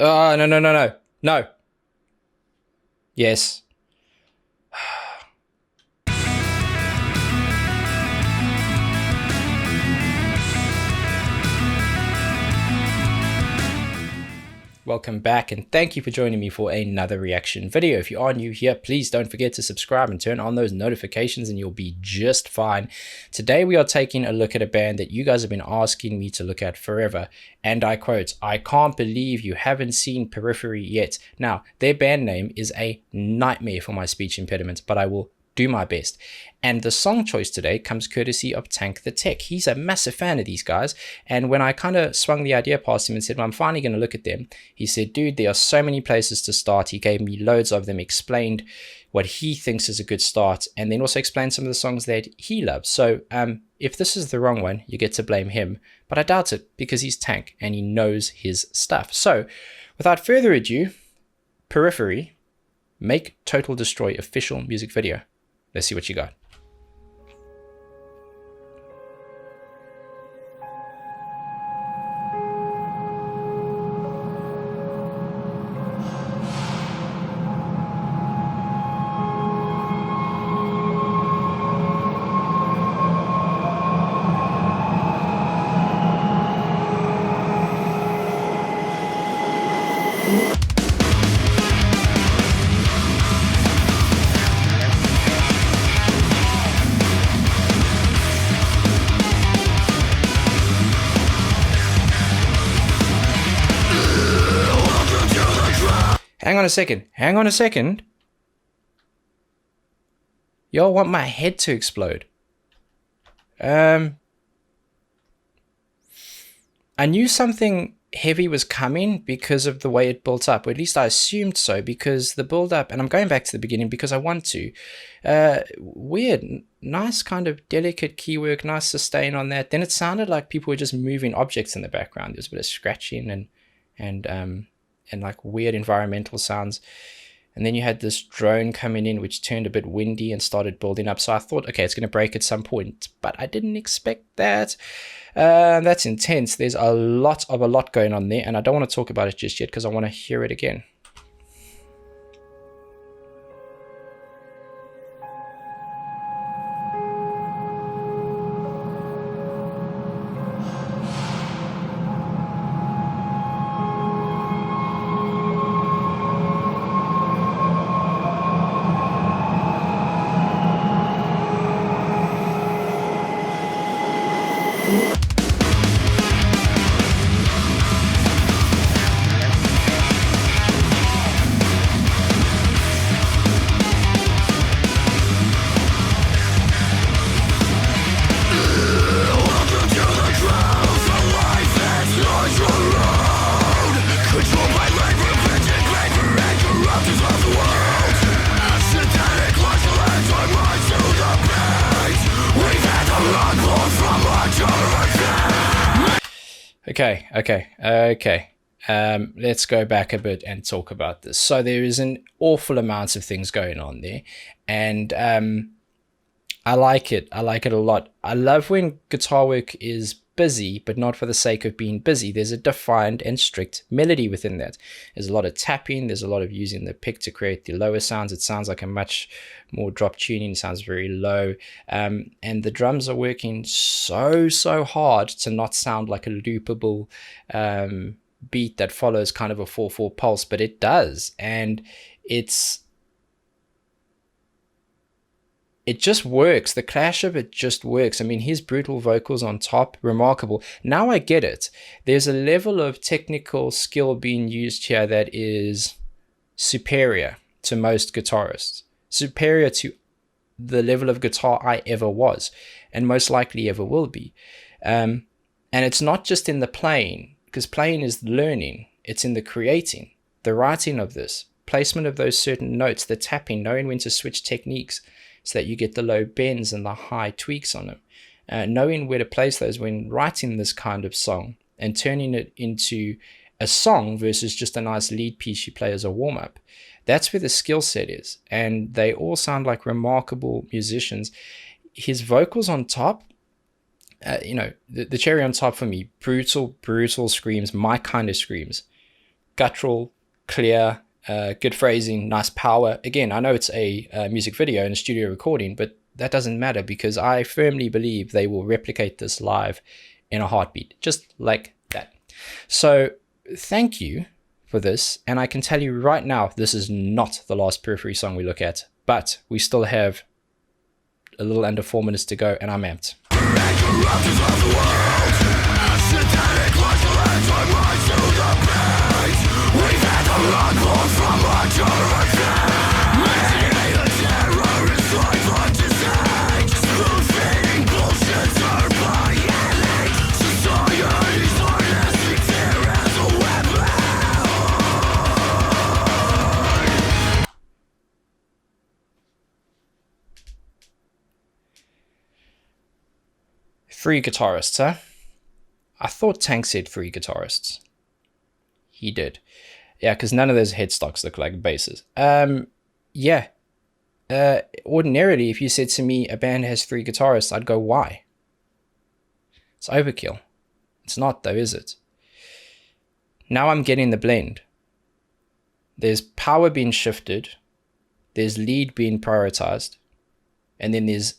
Oh, no, no, no, no. No. Yes. Welcome back, and thank you for joining me for another reaction video. If you are new here, please don't forget to subscribe and turn on those notifications and you'll be just fine. Today we are taking a look at a band that you guys have been asking me to look at forever, and I quote, "I can't believe you haven't seen Periphery yet." Now, their band name is a nightmare for my speech impediment, but I will do my best. And the song choice today comes courtesy of Tank the Tech. He's a massive fan of these guys, and when I kind of swung the idea past him and said, well, I'm finally going to look at them, he said, dude, there are so many places to start. He gave me loads of them, explained what he thinks is a good start, and then also explained some of the songs that he loves. So if this is the wrong one, you get to blame him, but I doubt it because he's Tank and he knows his stuff. So without further ado, Periphery, Make Total Destroy official music video. Let's see what you got. Hang on a second. Hang on a second. Y'all want my head to explode. I knew something heavy was coming because of the way it built up, or at least I assumed so, because the build up, and I'm going back to the beginning because I want to. Weird, nice kind of delicate keywork, nice sustain on that. Then it sounded like people were just moving objects in the background. There's a bit of scratching and like weird environmental sounds. And then you had this drone coming in, which turned a bit windy and started building up. So I thought, okay, it's going to break at some point, but I didn't expect that. That's intense. There's a lot going on there, and I don't want to talk about it just yet because I want to hear it again. Okay. Let's go back a bit and talk about this. So there is an awful amount of things going on there, and I like it. I like it a lot. I love when guitar work is busy, but not for the sake of being busy. There's a defined and strict melody within that. There's a lot of tapping. There's a lot of using the pick to create the lower sounds. It sounds like a much more drop tuning. It sounds very low. And the drums are working so hard to not sound like a loopable beat that follows kind of a 4/4 pulse, but it does. And it just works. The clash of it just works. I mean, his brutal vocals on top, remarkable. Now I get it. There's a level of technical skill being used here that is superior to most guitarists, superior to the level of guitar I ever was, and most likely ever will be. And it's not just in the playing, because playing is learning. It's in the creating, the writing of this, placement of those certain notes, the tapping, knowing when to switch techniques, so that you get the low bends and the high tweaks on them. Knowing where to place those when writing this kind of song and turning it into a song versus just a nice lead piece you play as a warm-up. That's where the skill set is. And they all sound like remarkable musicians. His vocals on top, the cherry on top for me, brutal screams, my kind of screams. guttural, clear, good phrasing, nice power. Again, I know it's a music video and a studio recording, but that doesn't matter because I firmly believe they will replicate this live in a heartbeat, just like that. So thank you for this. And I can tell you right now, this is not the last Periphery song we look at, but we still have a little under 4 minutes to go, and I'm amped. Free guitarists, huh? I thought Tank said free guitarists. He did. Yeah, because none of those headstocks look like basses. Yeah. Ordinarily, if you said to me a band has 3 guitarists, I'd go, why? It's overkill. It's not though, is it? Now I'm getting the blend. There's power being shifted. There's lead being prioritized. And then there's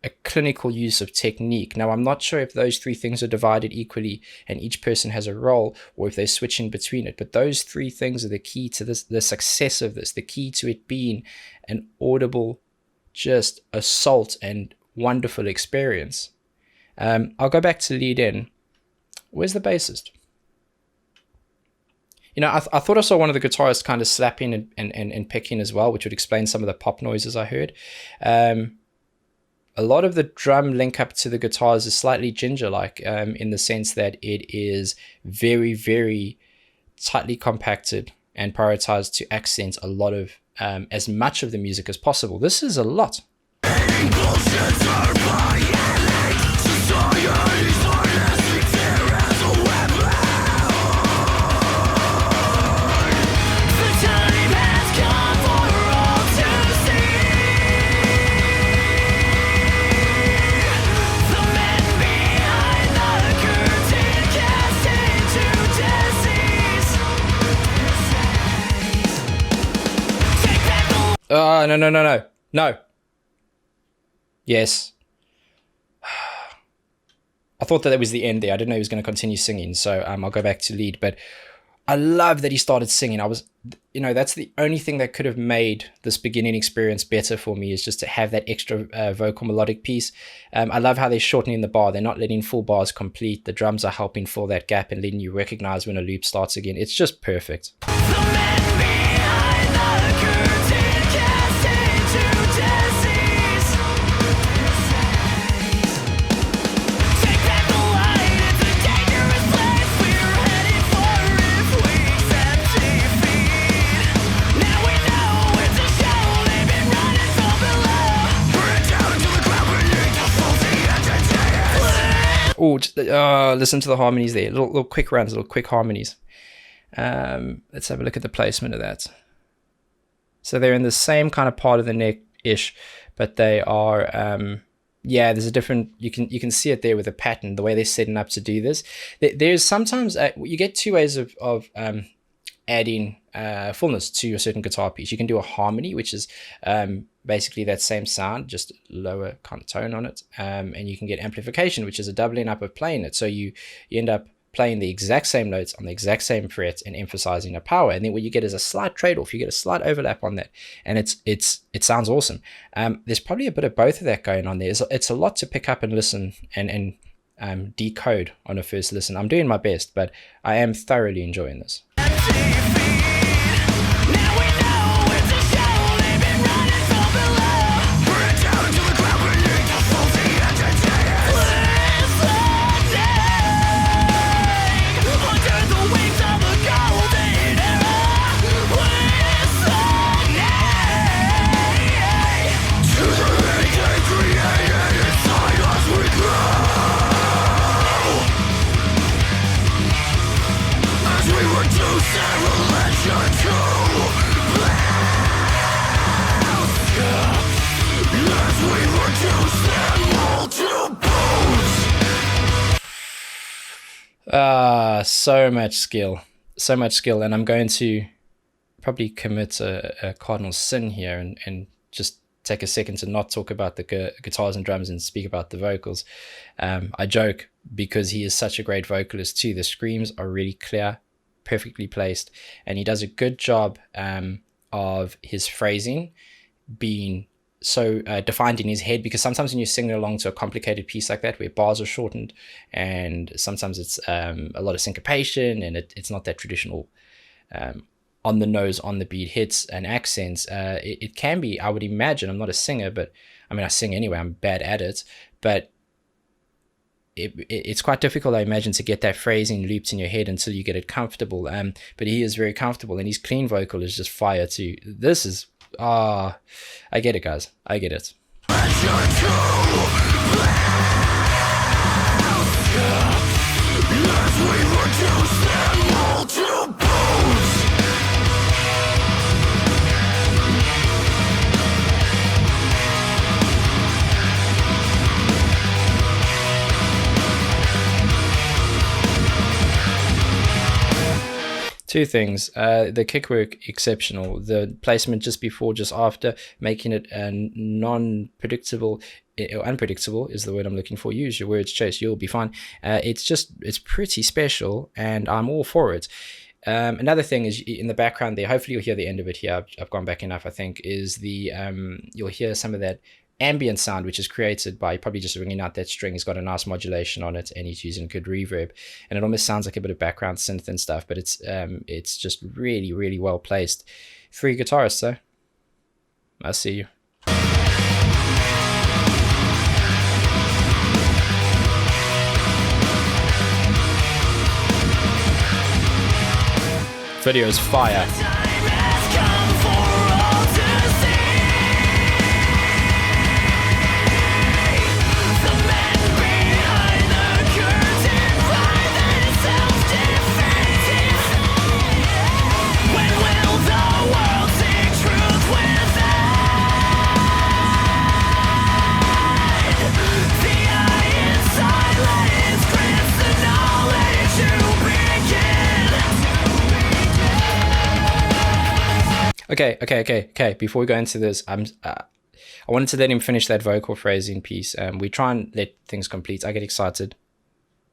a clinical use of technique. Now, I'm not sure if those 3 things are divided equally and each person has a role, or if they're switching between it. But those 3 things are the key to this, the success of this, the key to it being an audible, just assault and wonderful experience. I'll go back to lead in. Where's the bassist? You know, I thought I saw one of the guitarists kind of slapping and picking as well, which would explain some of the pop noises I heard. A lot of the drum link up to the guitars is slightly ginger-like in the sense that it is very, very tightly compacted and prioritized to accent a lot of, as much of the music as possible. This is a lot. Oh, no. Yes. I thought that was the end there. I didn't know he was going to continue singing, so I'll go back to lead. But I love that he started singing. That's the only thing that could have made this beginning experience better for me, is just to have that extra vocal melodic piece. I love how they're shortening the bar. They're not letting full bars complete. The drums are helping fill that gap and letting you recognize when a loop starts again. It's just perfect. Listen to the harmonies there. Little quick runs, little quick harmonies. Let's have a look at the placement of that. So they're in the same kind of part of the neck-ish, but they are, there's a different, you can see it there with the pattern, the way they're setting up to do this. There's sometimes, you get 2 ways of adding fullness to a certain guitar piece. You can do a harmony, which is basically that same sound, just lower kind of tone on it. And you can get amplification, which is a doubling up of playing it. So you end up playing the exact same notes on the exact same fret and emphasizing a power. And then what you get is a slight trade-off. You get a slight overlap on that. And it sounds awesome. There's probably a bit of both of that going on there. It's a lot to pick up and listen and decode on a first listen. I'm doing my best, but I am thoroughly enjoying this. So much skill. so much skill, and I'm going to probably commit a cardinal sin here and just take a second to not talk about the guitars and drums and speak about the vocals. I joke because he is such a great vocalist too. The screams are really clear, perfectly placed, and he does a good job of his phrasing being so defined in his head, because sometimes when you're singing along to a complicated piece like that where bars are shortened and sometimes it's a lot of syncopation and it's not that traditional on the nose, on the beat hits and accents, it can be, I would imagine, I'm not a singer, but I mean I sing anyway, I'm bad at it, but it's quite difficult, I imagine, to get that phrasing looped in your head until you get it comfortable. But he is very comfortable, and his clean vocal is just fire too. This is I get it, guys. I get it. Two things, the kick work exceptional, the placement just before, just after, making it non-predictable, or unpredictable is the word I'm looking for. Use your words, Chase, you'll be fine. It's pretty special, and I'm all for it. Another thing is in the background there, hopefully you'll hear the end of it here, I've gone back enough, I think, is the, you'll hear some of that ambient sound, which is created by probably just ringing out that string. He's got a nice modulation on it, and he's using good reverb, and it almost sounds like a bit of background synth and stuff, but it's just really, really well placed. 3 guitarists, though. I see you. Video is fire. Okay. Before we go into this, I wanted to let him finish that vocal phrasing piece. We try and let things complete. I get excited.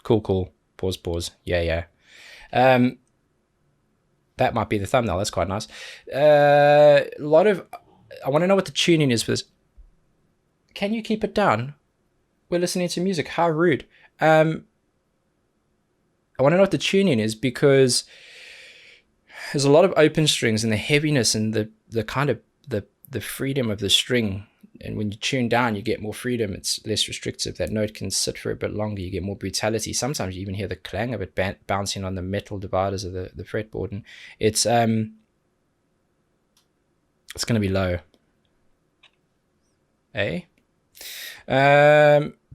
Cool. Pause. Yeah. That might be the thumbnail. That's quite nice. I want to know what the tuning is for this. Can you keep it down? We're listening to music. How rude. I want to know what the tuning is, because there's a lot of open strings, and the heaviness and the kind of the freedom of the string. And when you tune down, you get more freedom. It's less restrictive. That note can sit for a bit longer. You get more brutality. Sometimes you even hear the clang of it bouncing on the metal dividers of the fretboard. And it's going to be low.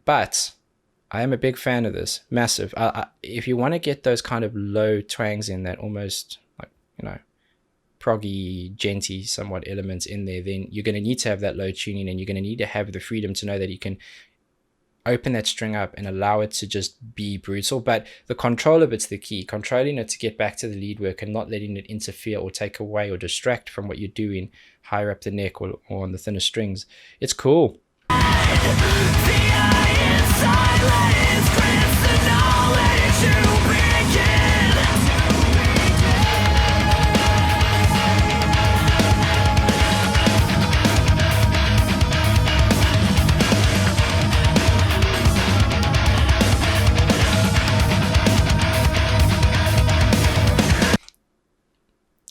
But I am a big fan of this. Massive. If you want to get those kind of low twangs in, that almost like, proggy, genty, somewhat elements in there, then you're going to need to have that low tuning, and you're going to need to have the freedom to know that you can open that string up and allow it to just be brutal. But the control of it's the key. Controlling it to get back to the lead work and not letting it interfere or take away or distract from what you're doing higher up the neck or on the thinner strings. It's cool.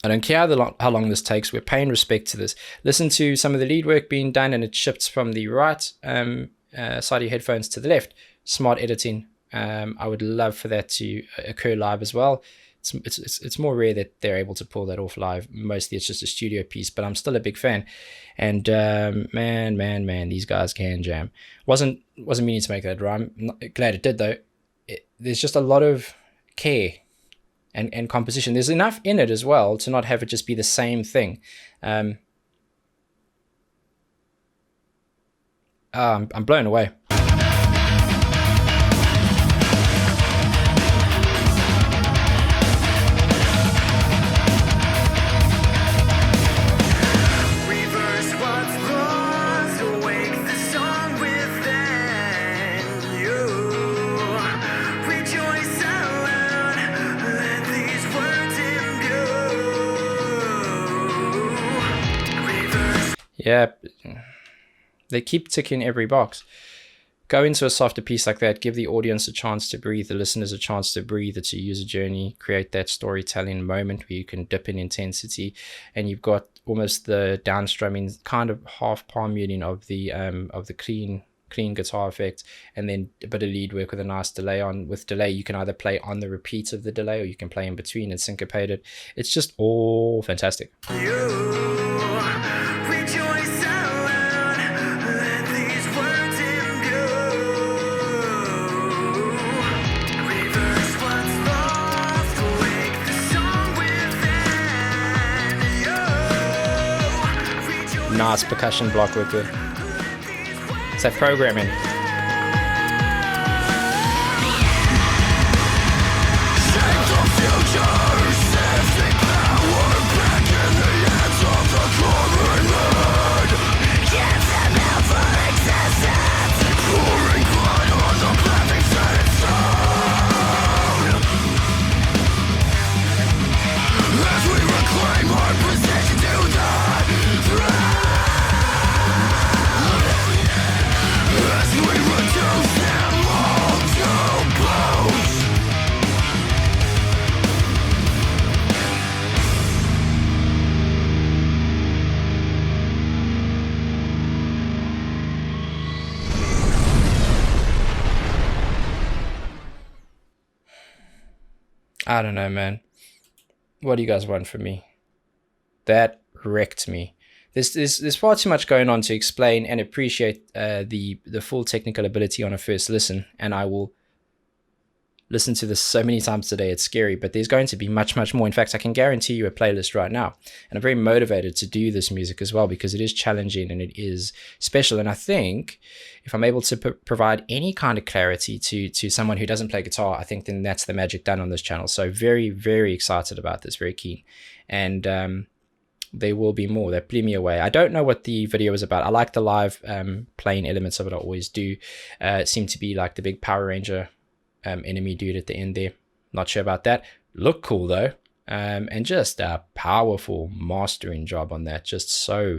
I don't care how long this takes. We're paying respect to this. Listen to some of the lead work being done, and it shifts from the right side of your headphones to the left. Smart editing. I would love for that to occur live as well. It's more rare that they're able to pull that off live. Mostly it's just a studio piece, but I'm still a big fan. And man, these guys can jam. Wasn't meaning to make that rhyme. Glad it did though. There's just a lot of care and composition. There's enough in it as well to not have it just be the same thing. I'm blown away. Yeah, they keep ticking every box. Go into a softer piece like that, give the audience a chance to breathe, the listeners a chance to breathe. It's a user journey. Create that storytelling moment where you can dip in intensity, and you've got almost the downstrumming, kind of half palm muting of the clean guitar effect, and then a bit of lead work with a nice delay on. With delay, you can either play on the repeat of the delay, or you can play in between and syncopate it. It's just all fantastic. Nice percussion block work there. It's that programming. I don't know, man. What do you guys want from me? That wrecked me. There's far too much going on to explain and appreciate the full technical ability on a first listen, and I will listen to this so many times today, it's scary, but there's going to be much more. In fact, I can guarantee you a playlist right now, and I'm very motivated to do this music as well, because it is challenging and it is special. And I think if I'm able to provide any kind of clarity to someone who doesn't play guitar, I think then that's the magic done on this channel. So very excited about this, very keen. And there will be more. That blew me away. I don't know what the video is about. I like the live playing elements of it. I always do. It seemed to be like the big Power Ranger enemy dude at the end there. Not sure about that. Look cool though. And just a powerful mastering job on that. Just so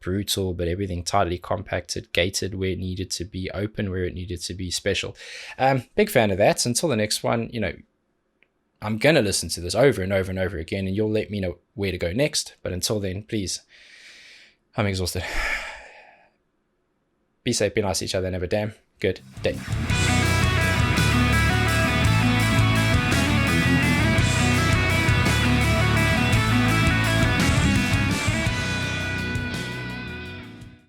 brutal, but everything tightly compacted, gated where it needed to be, open where it needed to be, special. Big fan of that. Until the next one, you know, I'm gonna listen to this over and over and over again, and you'll let me know where to go next. But until then, please, I'm exhausted. Be safe, be nice to each other, and have a damn good day.